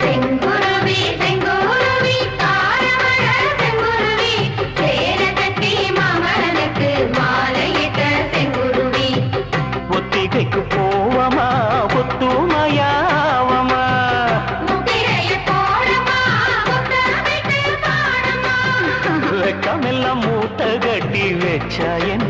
செங்குருவி செங்குருவி தாரமழ செங்குருவி சேரகத்தி மாமனுக்கு மாலையிட்ட செங்குருவி ஒத்திகைக்கு போவமா ஒத்துமையாவமா முத்திரைய போடமா முத்தமிட்டு பாடமா வெக்கமெல்லாம் மூட்டை கட்டி வச்சா என்ன